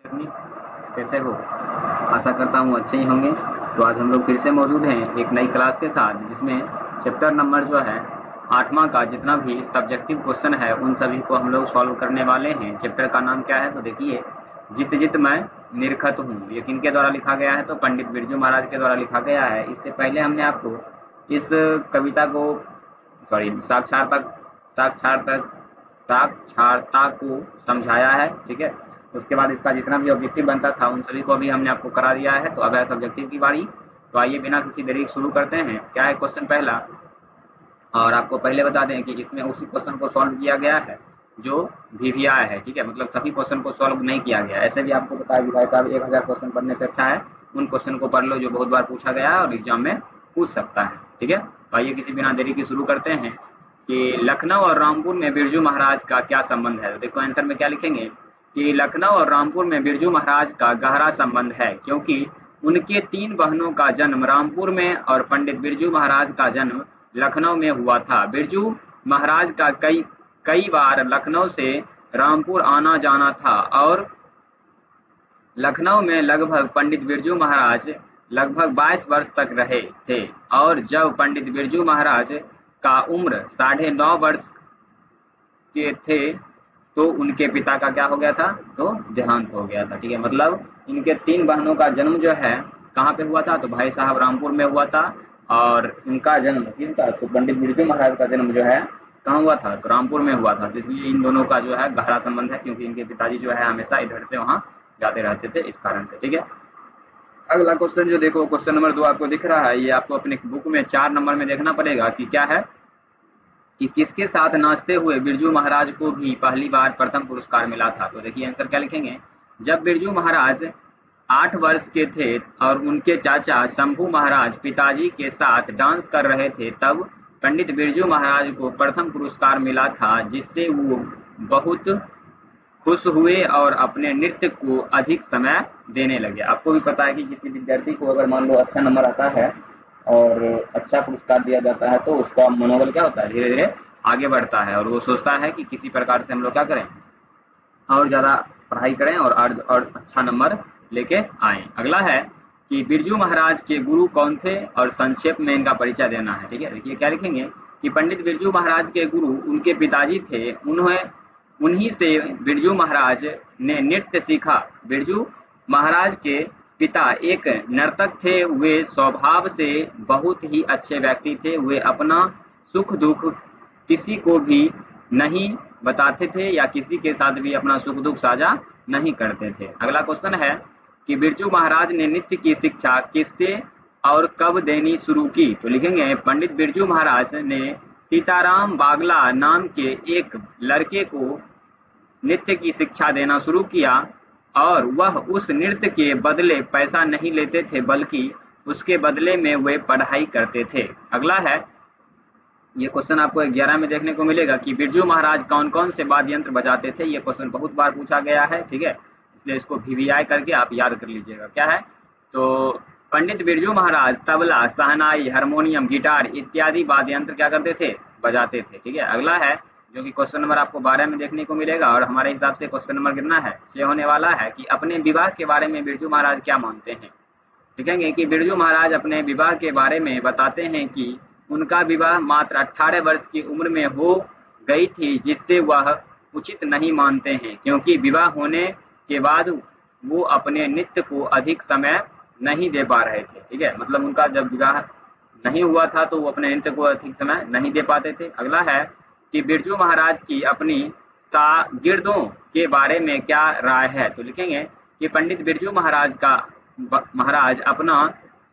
करनी। कैसे हो? आशा करता हूँ अच्छे ही होंगे। तो आज हम लोग फिर से मौजूद हैं एक नई क्लास के साथ, जिसमें चैप्टर नंबर जो है 8वां का जितना भी सब्जेक्टिव क्वेश्चन है उन सभी को हम लोग सॉल्व करने वाले हैं। चैप्टर का नाम क्या है? तो देखिए, जित जित मैं निरखत हूँ। ये किनके द्वारा लिखा गया है? तो पंडित बिरजू महाराज के द्वारा लिखा गया है। इससे पहले हमने आपको इस कविता को साक्षात्तक साक्षरता को समझाया है। ठीक है, उसके बाद इसका जितना भी ऑब्जेक्टिव बनता था उन सभी को भी हमने आपको करा दिया है। तो अब है सब्जेक्टिव की बारी। तो आइए बिना किसी देरी शुरू करते हैं। क्या है क्वेश्चन पहला, और आपको पहले बता दें कि इसमें उसी क्वेश्चन को सॉल्व किया गया है जो वीवीआई है। ठीक है, मतलब सभी क्वेश्चन को सॉल्व नहीं किया गया। ऐसे भी आपको बताया कि भाई साहब 1000 क्वेश्चन पढ़ने से अच्छा है उन क्वेश्चन को पढ़ लो जो बहुत बार पूछा गया है और एग्जाम में पूछ सकता है। ठीक है, तो आइए किसी बिना देरी की शुरू करते हैं कि लखनऊ और रामपुर में बिरजू महाराज का क्या संबंध है। तो देखो आंसर में क्या लिखेंगे कि लखनऊ और रामपुर में बिरजू महाराज का गहरा संबंध है, क्योंकि उनके 3 बहनों का जन्म रामपुर में और पंडित बिरजू महाराज का जन्म लखनऊ में हुआ था। बिरजू महाराज का कई बार लखनऊ से रामपुर आना जाना था और लखनऊ में लगभग पंडित बिरजू महाराज लगभग 22 वर्ष तक रहे थे। और जब पंडित बिरजू महाराज का उम्र 9.5 वर्ष के थे तो उनके पिता का क्या हो गया था? तो देहांत हो गया था। ठीक है, मतलब इनके 3 बहनों का जन्म जो है कहाँ पे हुआ था? तो भाई साहब रामपुर में हुआ था। और उनका जन्म किसका? तो पंडित बिरजू महाराज का जन्म जो है कहाँ हुआ था? तो रामपुर में हुआ था। इसलिए इन दोनों का जो है गहरा संबंध है, क्योंकि इनके पिताजी जो है हमेशा इधर से वहाँ जाते रहते थे, इस कारण से। ठीक है, अगला क्वेश्चन जो देखो, क्वेश्चन नंबर 2 आपको दिख रहा है। ये आपको अपने बुक में 4 नंबर में देखना पड़ेगा कि क्या है कि किसके साथ नाचते हुए बिरजू महाराज को भी पहली बार प्रथम पुरस्कार मिला था। तो देखिए आंसर क्या लिखेंगे। जब बिरजू महाराज 8 वर्ष के थे और उनके चाचा शंभू महाराज पिताजी के साथ डांस कर रहे थे, तब पंडित बिरजू महाराज को प्रथम पुरस्कार मिला था, जिससे वो बहुत खुश हुए और अपने नृत्य को अधिक समय देने लगे। आपको भी पता है कि किसी विद्यार्थी को अगर मान लो अच्छा नंबर आता है और अच्छा पुरस्कार दिया जाता है तो उसका मनोबल क्या होता है? धीरे धीरे आगे बढ़ता है और वो सोचता है कि किसी प्रकार से हम लोग क्या करें, और ज़्यादा पढ़ाई करें और अच्छा नंबर लेके आए। अगला है कि बिरजू महाराज के गुरु कौन थे और संक्षेप में इनका परिचय देना है। ठीक है, देखिए क्या लिखेंगे कि पंडित बिरजू महाराज के गुरु उनके पिताजी थे। उन्हीं से बिरजू महाराज ने नृत्य सीखा। बिरजू महाराज के पिता एक नर्तक थे। वे स्वभाव से बहुत ही अच्छे व्यक्ति थे। वे अपना सुख दुख किसी को भी नहीं बताते थे या किसी के साथ भी अपना सुख दुख साझा नहीं करते थे। अगला क्वेश्चन है कि बिरजू महाराज ने नृत्य की शिक्षा किससे और कब देनी शुरू की। तो लिखेंगे पंडित बिरजू महाराज ने सीताराम बागला नाम के एक लड़के को नृत्य की शिक्षा देना शुरू किया और वह उस नृत्य के बदले पैसा नहीं लेते थे, बल्कि उसके बदले में वे पढ़ाई करते थे। अगला है, ये क्वेश्चन आपको 11 में देखने को मिलेगा कि बिरजू महाराज कौन कौन से वाद्य यंत्र बजाते थे। ये क्वेश्चन बहुत बार पूछा गया है। ठीक है, इसलिए इसको वीवीआई करके आप याद कर लीजिएगा। क्या है? तो पंडित बिरजू महाराज तबला, शहनाई, हारमोनियम, गिटार इत्यादि वाद्य यंत्र क्या करते थे? बजाते थे। ठीक है, अगला है जो कि क्वेश्चन नंबर आपको 12 में देखने को मिलेगा और हमारे हिसाब से क्वेश्चन नंबर कितना है? 6 होने वाला है कि अपने विवाह के बारे में बिरजू महाराज क्या मानते हैं। लिखेंगे कि बिरजू महाराज अपने विवाह के बारे में बताते हैं कि उनका विवाह मात्र 18 वर्ष की उम्र में हो गई थी, जिससे वह उचित नहीं मानते हैं, क्योंकि विवाह होने के बाद वो अपने नृत्य को अधिक समय नहीं दे पा रहे थे। ठीक है, मतलब उनका जब विवाह नहीं हुआ था तो वो अपने नृत्य को अधिक समय नहीं दे पाते थे। अगला है कि बिरजू महाराज की अपनी शागिर्दों के बारे में क्या राय है। तो लिखेंगे कि पंडित बिरजू महाराज अपना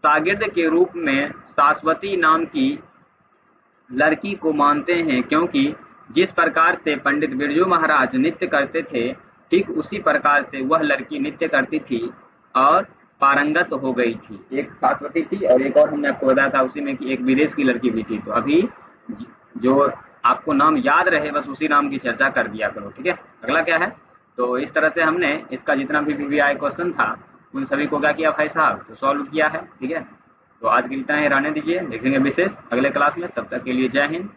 शागिर्द के रूप में शाश्वती नाम की लड़की को मानते हैं, क्योंकि जिस प्रकार से पंडित बिरजू महाराज नृत्य करते थे ठीक उसी प्रकार से वह लड़की नृत्य करती थी और पारंगत हो गई थी। एक शाश्वती थी और एक और हमने आपको बताया था उसी में कि एक विदेश की लड़की भी थी। तो अभी जो आपको नाम याद रहे बस उसी नाम की चर्चा कर दिया करो। ठीक है, अगला क्या है? तो इस तरह से हमने इसका जितना भी वीवीआई क्वेश्चन था उन सभी को क्या किया भाई साहब? तो सॉल्व किया है। ठीक है, तो आज के लिए इतना ही रहने दीजिए, देखेंगे विशेष अगले क्लास में। तब तक के लिए जय हिंद।